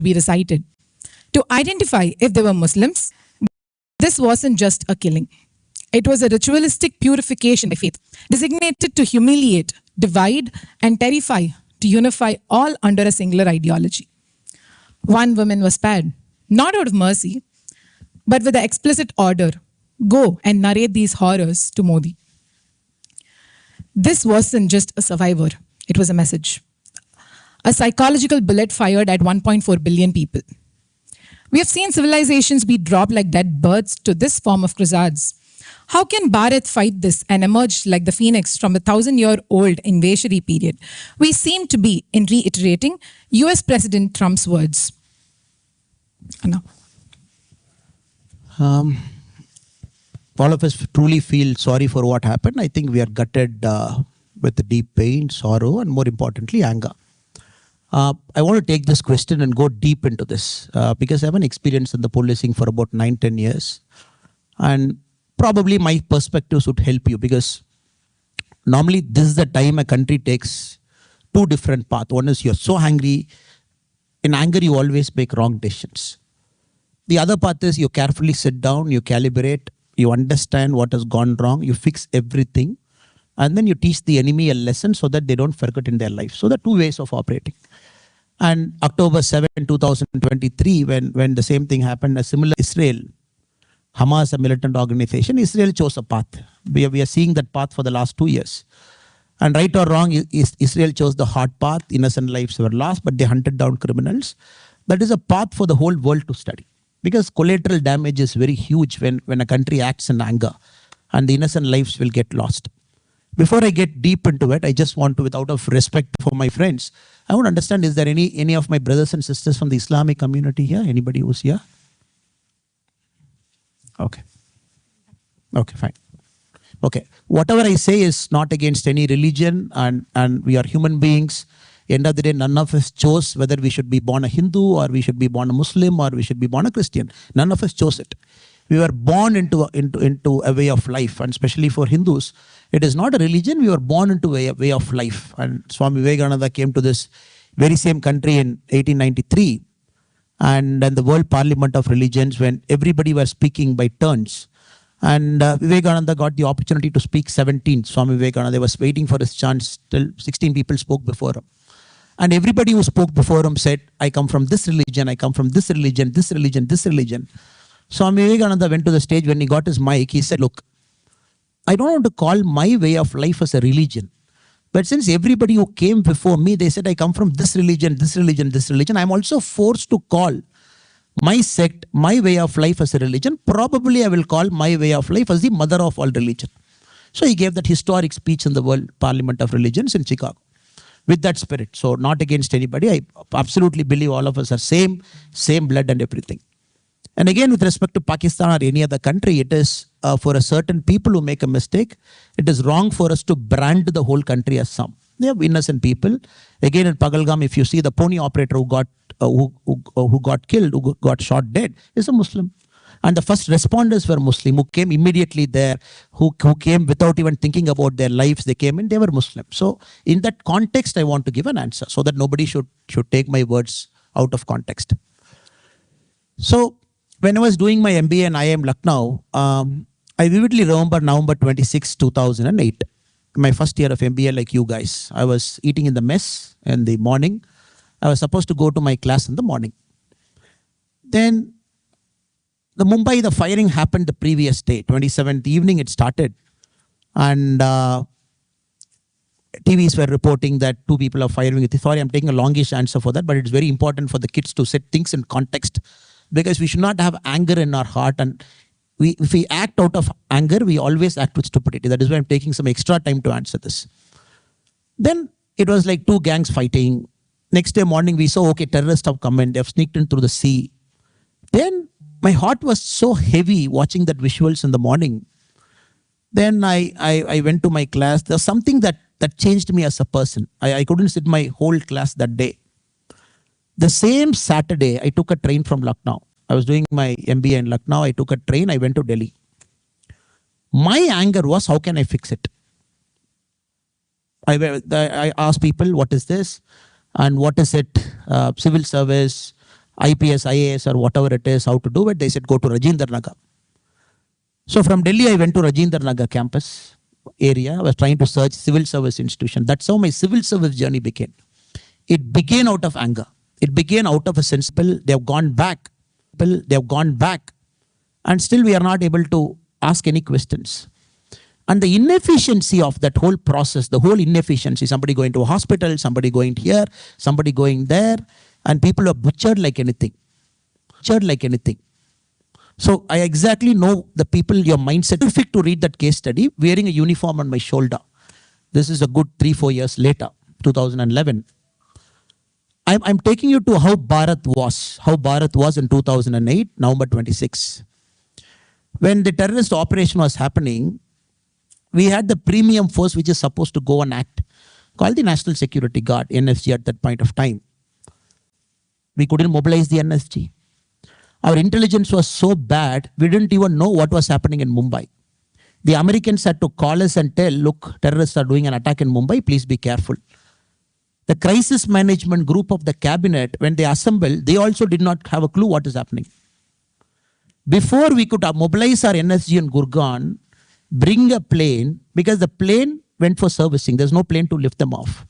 be recited to identify if they were Muslims. This wasn't just a killing. It was a ritualistic purification by faith, designated to humiliate, divide, and terrify, to unify all under a singular ideology. One woman was spared, not out of mercy, but with the explicit order, go and narrate these horrors to Modi. This wasn't just a survivor, it was a message. A psychological bullet fired at 1.4 billion people. We have seen civilizations be dropped like dead birds to this form of crusades. How can Bharat fight this and emerge like the phoenix from the 1,000-year-old invasionary period? We seem to be in reiterating US President Trump's words. Anna. All of us truly feel sorry for what happened. I think we are gutted with deep pain, sorrow, and more importantly, anger. I want to take this question and go deep into this because I have an experience in the policing for about 9-10 years. And probably my perspectives would help you because normally this is the time a country takes two different paths. One is you're so angry. In anger, you always make wrong decisions. The other path is you carefully sit down, you calibrate, you understand what has gone wrong, you fix everything, and then you teach the enemy a lesson so that they don't forget in their life. So there are two ways of operating. And October 7, 2023, when the same thing happened, a similar Israel, Hamas, a militant organization, Israel chose a path. We are seeing that path for the last 2 years. And right or wrong, Israel chose the hard path. Innocent lives were lost, but they hunted down criminals. That is a path for the whole world to study. Because collateral damage is very huge when a country acts in anger and the innocent lives will get lost. Before I get deep into it, I just want to, without of respect for my friends, I want to understand, is there any of my brothers and sisters from the Islamic community here? Anybody who's here? Okay. Okay, fine. Okay. Whatever I say is not against any religion and we are human beings. End of the day, none of us chose whether we should be born a Hindu or we should be born a Muslim or we should be born a Christian. None of us chose it. We were born into a way of life, and especially for Hindus, it is not a religion. We were born into a way of life. And Swami Vivekananda came to this very same country in 1893, and then the World Parliament of Religions, when everybody was speaking by turns. And Vivekananda got the opportunity to speak 17. Swami Vivekananda was waiting for his chance till 16 people spoke before him. And everybody who spoke before him said, I come from this religion, I come from this religion, this religion, this religion. Swami Vivekananda went to the stage. When he got his mic, he said, look, I don't want to call my way of life as a religion. But since everybody who came before me, they said, I come from this religion, this religion, this religion, I'm also forced to call my sect, my way of life as a religion. Probably I will call my way of life as the mother of all religion. So he gave that historic speech in the World Parliament of Religions in Chicago. With that spirit. So not against anybody. I absolutely believe all of us are same blood and everything. And again, with respect to Pakistan or any other country, it is for a certain people who make a mistake, it is wrong for us to brand the whole country as some. They have innocent people. Again, in Pagalgam, if you see the pony operator who got killed, who got shot dead, is a Muslim. And the first responders were Muslim, who came immediately there, who came without even thinking about their lives. They came in, they were Muslim. So in that context, I want to give an answer so that nobody should take my words out of context. So when I was doing my MBA in IIM Lucknow, I vividly remember November 26, 2008, my first year of MBA like you guys. I was eating in the mess in the morning. I was supposed to go to my class in the morning. Then the firing happened the previous day, 27th evening it started. And TVs were reporting that 2 people are firing. Sorry, I'm taking a longish answer for that, but it's very important for the kids to set things in context because we should not have anger in our heart. And if we act out of anger, we always act with stupidity. That is why I'm taking some extra time to answer this. Then it was like 2 gangs fighting. Next day morning, we saw, okay, terrorists have come in. They have sneaked in through the sea. Then my heart was so heavy watching that visuals in the morning. Then I went to my class. There's something that changed me as a person. I couldn't sit my whole class that day. The same Saturday, I took a train from Lucknow. I was doing my MBA in Lucknow. I took a train. I went to Delhi. My anger was, how can I fix it? I asked people, what is this? And what is it? Civil service. IPS, IAS or whatever it is, how to do it. They said, go to Rajendra Nagar. So from Delhi, I went to Rajendra Nagar campus area. I was trying to search civil service institution. That's how my civil service journey began. It began out of anger. It began out of a sense, they have gone back. They have gone back. And still we are not able to ask any questions. And the inefficiency of that whole process, the whole inefficiency, somebody going to a hospital, somebody going here, somebody going there, and people are butchered like anything. Butchered like anything. So I exactly know the people, your mindset. Perfect to read that case study, wearing a uniform on my shoulder. This is a good 3-4 years later, 2011. I'm taking you to how Bharat was in 2008, November 26. When the terrorist operation was happening, we had the premium force which is supposed to go and act, called the National Security Guard, NSG at that point of time. We couldn't mobilize the NSG. Our intelligence was so bad, we didn't even know what was happening in Mumbai. The Americans had to call us and tell, look, terrorists are doing an attack in Mumbai, please be careful. The crisis management group of the cabinet, when they assembled, they also did not have a clue what is happening. Before we could mobilize our NSG in Gurgaon, bring a plane, because the plane went for servicing. There's no plane to lift them off.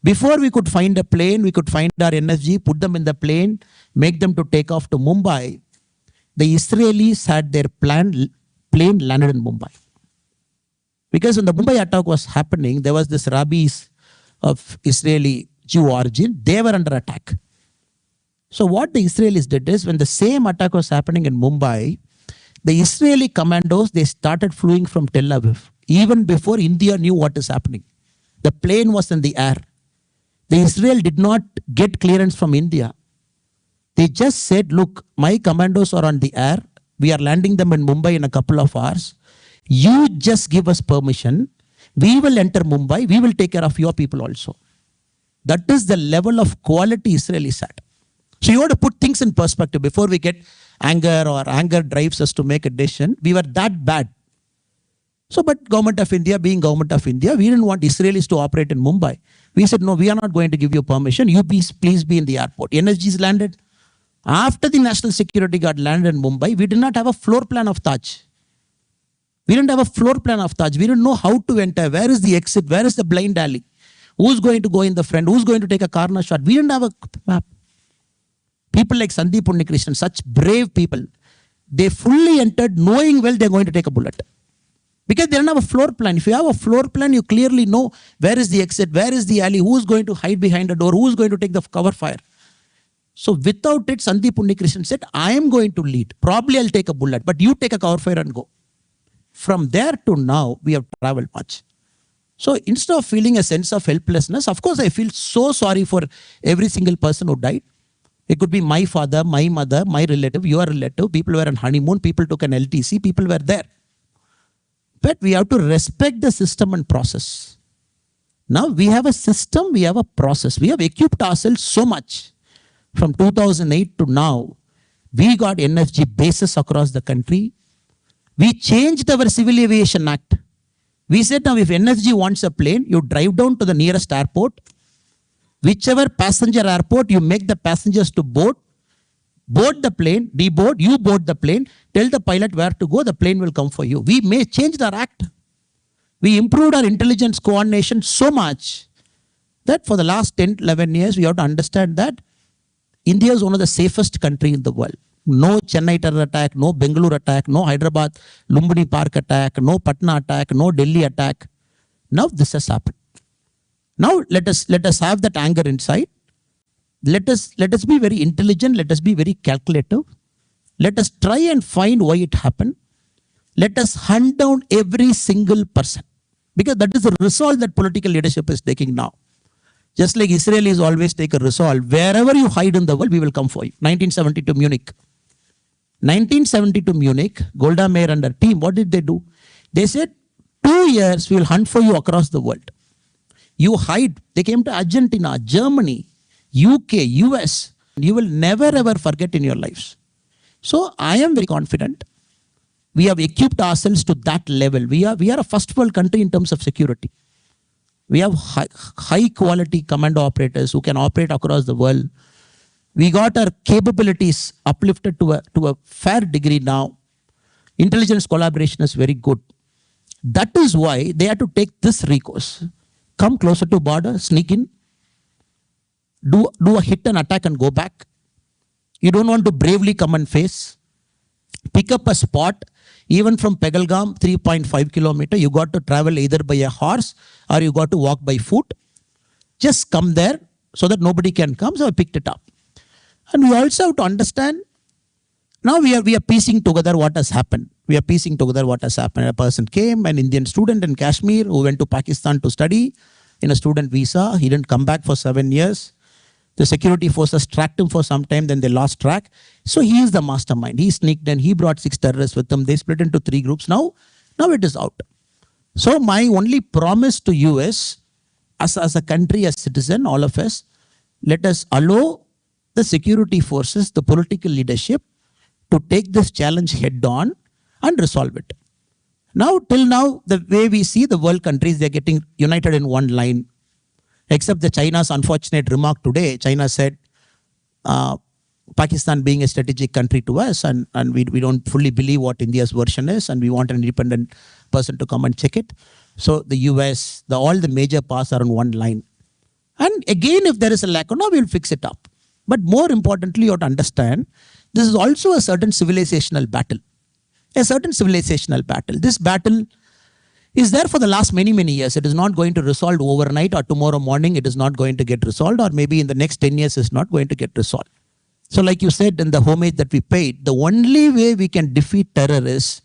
Before we could find a plane, we could find our NSG, put them in the plane, make them to take off to Mumbai. The Israelis had their plane landed in Mumbai. Because when the Mumbai attack was happening, there was this rabbis of Israeli Jew origin. They were under attack. So what the Israelis did is, when the same attack was happening in Mumbai, the Israeli commandos, they started flying from Tel Aviv, even before India knew what is happening. The plane was in the air. The Israel did not get clearance from India. They just said, look, my commandos are on the air. We are landing them in Mumbai in a couple of hours. You just give us permission. We will enter Mumbai. We will take care of your people also. That is the level of quality Israelis had. So you have to put things in perspective before we get anger, or anger drives us to make a decision. We were that bad. So, but Government of India, being Government of India, we didn't want Israelis to operate in Mumbai. We said, no, we are not going to give you permission. You please be in the airport. NSGs landed. After the National Security Guard landed in Mumbai, we did not have a floor plan of Taj. We didn't have a floor plan of Taj. We didn't know how to enter. Where is the exit? Where is the blind alley? Who's going to go in the front? Who's going to take a corner shot? We didn't have a map. People like Sandeep Unnikrishnan, such brave people, they fully entered knowing well they're going to take a bullet. Because they don't have a floor plan. If you have a floor plan, you clearly know where is the exit, where is the alley, who's going to hide behind a door, who's going to take the cover fire. So without it, Sandeep Unnikrishnan said, I am going to lead. Probably I'll take a bullet, but you take a cover fire and go. From there to now, we have traveled much. So instead of feeling a sense of helplessness, of course, I feel so sorry for every single person who died. It could be my father, my mother, my relative, your relative. People were on honeymoon. People took an LTC. People were there. But we have to respect the system and process. Now we have a system, we have a process. We have equipped ourselves so much. From 2008 to now, we got NFG bases across the country. We changed our Civil Aviation Act. We said now if NFG wants a plane, you drive down to the nearest airport. Whichever passenger airport, you make the passengers to board the plane, deboard, you board the plane, tell the pilot where to go, the plane will come for you. We may change our act. We improved our intelligence coordination so much that for the last 10, 11 years, we have to understand that India is one of the safest countries in the world. No Chennai terror attack, no Bengaluru attack, no Hyderabad Lumbini Park attack, no Patna attack, no Delhi attack. Now this has happened. Now let us have that anger inside. Let us be very intelligent. Let us be very calculative. Let us try and find why it happened. Let us hunt down every single person. Because that is the resolve that political leadership is taking now. Just like Israelis always take a resolve. Wherever you hide in the world, we will come for you. 1972 Munich. 1972 Munich, Golda Meir and her team, what did they do? They said, 2 years we will hunt for you across the world. You hide. They came to Argentina, Germany, UK, US. You will never ever forget in your lives. So I am very confident. We have equipped ourselves to that level. We are a first world country in terms of security. We have high quality commando operators who can operate across the world. We got our capabilities uplifted to a fair degree now. Intelligence collaboration is very good. That is why they had to take this recourse. Come closer to border, sneak in, do a hit and attack and go back. You don't want to bravely come and face. Pick up a spot, even from Pegalgam, 3.5 kilometer, you got to travel either by a horse or you got to walk by foot. Just come there so that nobody can come. So I picked it up. And we also have to understand, now we are piecing together what has happened. We are piecing together what has happened. A person came, an Indian student in Kashmir who went to Pakistan to study in a student visa. He didn't come back for 7 years. The security forces tracked him for some time, then they lost track. So he is the mastermind. He sneaked in, he brought 6 terrorists with him. They split into 3 groups. Now it is out. So my only promise to you is, as a country, as citizen, all of us, let us allow the security forces, the political leadership, to take this challenge head on and resolve it. Now, till now, the way we see the world countries, they're getting united in one line. Except the China's unfortunate remark today. China said, Pakistan being a strategic country to us, and we don't fully believe what India's version is, and we want an independent person to come and check it. So the US, all the major powers are on one line. And again, if there is a lack, no, we'll fix it up. But more importantly, you have to understand, this is also a certain civilizational battle. A certain civilizational battle. This battle is there for the last many, many years. It is not going to resolve overnight, or tomorrow morning it is not going to get resolved, or maybe in the next 10 years it's not going to get resolved. So like you said in the homage that we paid, the only way we can defeat terror is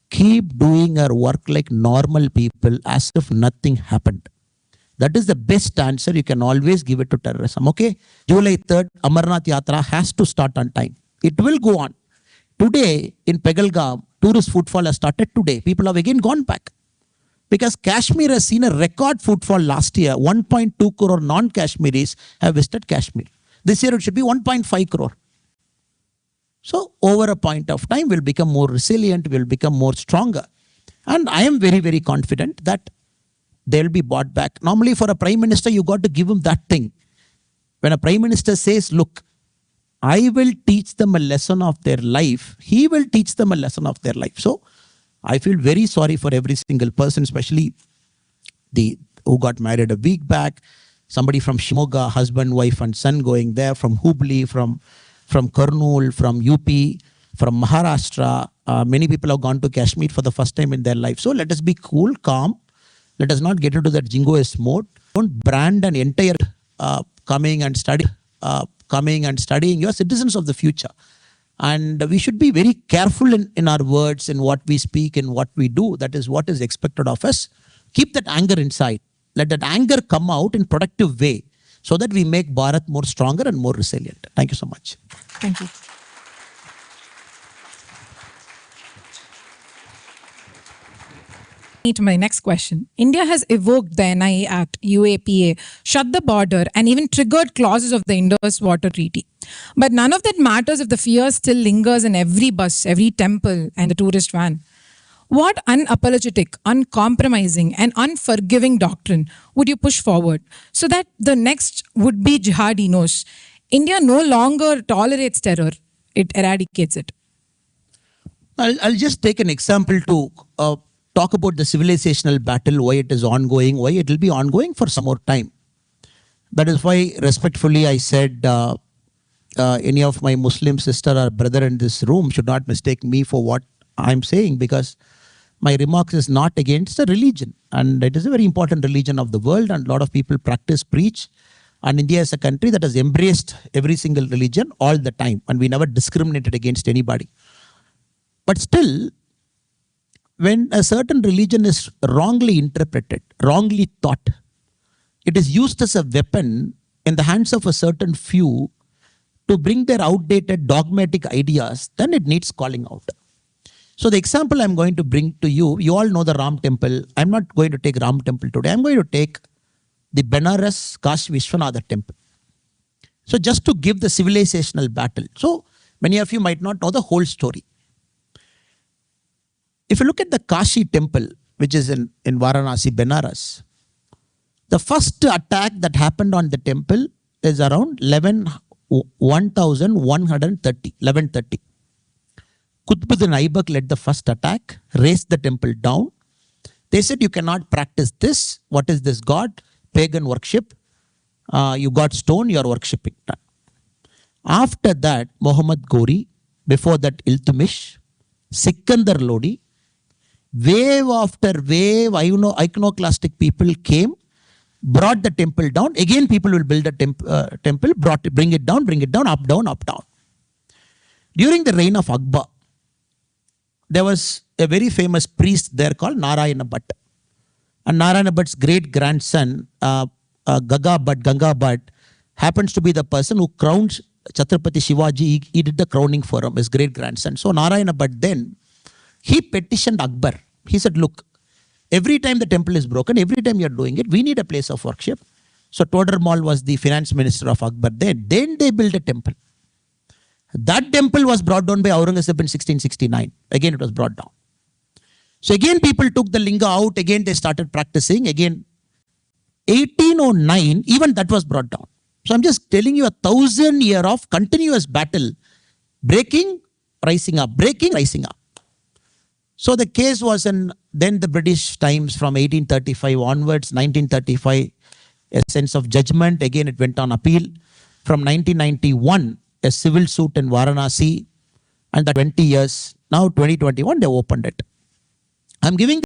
keep doing our work like normal people as if nothing happened. That is the best answer you can always give it to terrorism. Okay, July 3rd, Amarnath Yatra has to start on time. It will go on. Today in Pegalgam, tourist footfall has started today. People have again gone back. Because Kashmir has seen a record footfall last year. 1.2 crore non-Kashmiris have visited Kashmir. This year it should be 1.5 crore. So over a point of time, we'll become more resilient, we'll become more stronger. And I am very, very confident that they'll be brought back. Normally for a prime minister, you got to give him that thing. When a prime minister says, look, I will teach them a lesson of their life, he will teach them a lesson of their life. So I feel very sorry for every single person, especially who got married a week back, somebody from Shimoga, husband, wife and son going there, from Hubli, from Kurnool, from UP, from Maharashtra. Many people have gone to Kashmir for the first time in their life. So let us be cool, calm. Let us not get into that jingoist mode. Don't brand an entire coming and studying. You are citizens of the future. And we should be very careful in our words, in what we speak, in what we do. That is what is expected of us. Keep that anger inside. Let that anger come out in productive way so that we make Bharat more stronger and more resilient. Thank you so much. Thank you. To my next question. India has evoked the NIA Act, UAPA, shut the border, and even triggered clauses of the Indus Water Treaty. But none of that matters if the fear still lingers in every bus, every temple, and the tourist van. What unapologetic, uncompromising, and unforgiving doctrine would you push forward so that the next would-be jihadi knows India no longer tolerates terror, it eradicates it? I'll just take an example to talk about the civilizational battle, why it is ongoing, why it will be ongoing for some more time. That is why, respectfully, I said any of my Muslim sister or brother in this room should not mistake me for what I'm saying, because my remarks is not against a religion. And it is a very important religion of the world, and a lot of people practice, preach. And India is a country that has embraced every single religion all the time, and we never discriminated against anybody. But still, when a certain religion is wrongly interpreted, wrongly taught, it is used as a weapon in the hands of a certain few to bring their outdated dogmatic ideas, then it needs calling out. So the example I'm going to bring to you, you all know the Ram temple. I'm not going to take Ram temple today. I'm going to take the Benares Kashi Vishwanath temple. So just to give the civilizational battle. So many of you might not know the whole story. If you look at the Kashi temple, which is in Varanasi, Benares, the first attack that happened on the temple is around 1130. Qutbuddin Aibak led the first attack, razed the temple down. They said, you cannot practice this. What is this God? Pagan worship. You got stone, you are worshipping. After that, Muhammad Ghori, before that Iltutmish, Sikandar Lodi, wave after wave, iconoclastic people came, brought the temple down. Again, people will build a temple, bring it down, up, down, up, down. During the reign of Akbar, there was a very famous priest there called Narayana Bhatt. And Narayana Bhatt's great grandson, Ganga Bhatt, happens to be the person who crowned Chhatrapati Shivaji. He did the crowning for him, his great grandson. So Narayana Bhatt then, he petitioned Akbar. He said, look, every time the temple is broken, every time you're doing it, we need a place of worship. So Todar Mal was the finance minister of Akbar then. Then they built a temple. That temple was brought down by Aurangzeb in 1669. Again, it was brought down. So again, people took the linga out. Again, they started practicing. Again, 1809, even that was brought down. So I'm just telling you 1,000 year of continuous battle. Breaking, rising up, breaking, rising up. So the case was in then the British times from 1835 onwards, 1935, a sense of judgment. Again, it went on appeal. From 1991, a civil suit in Varanasi, and that 20 years. Now 2021, they opened it. I'm giving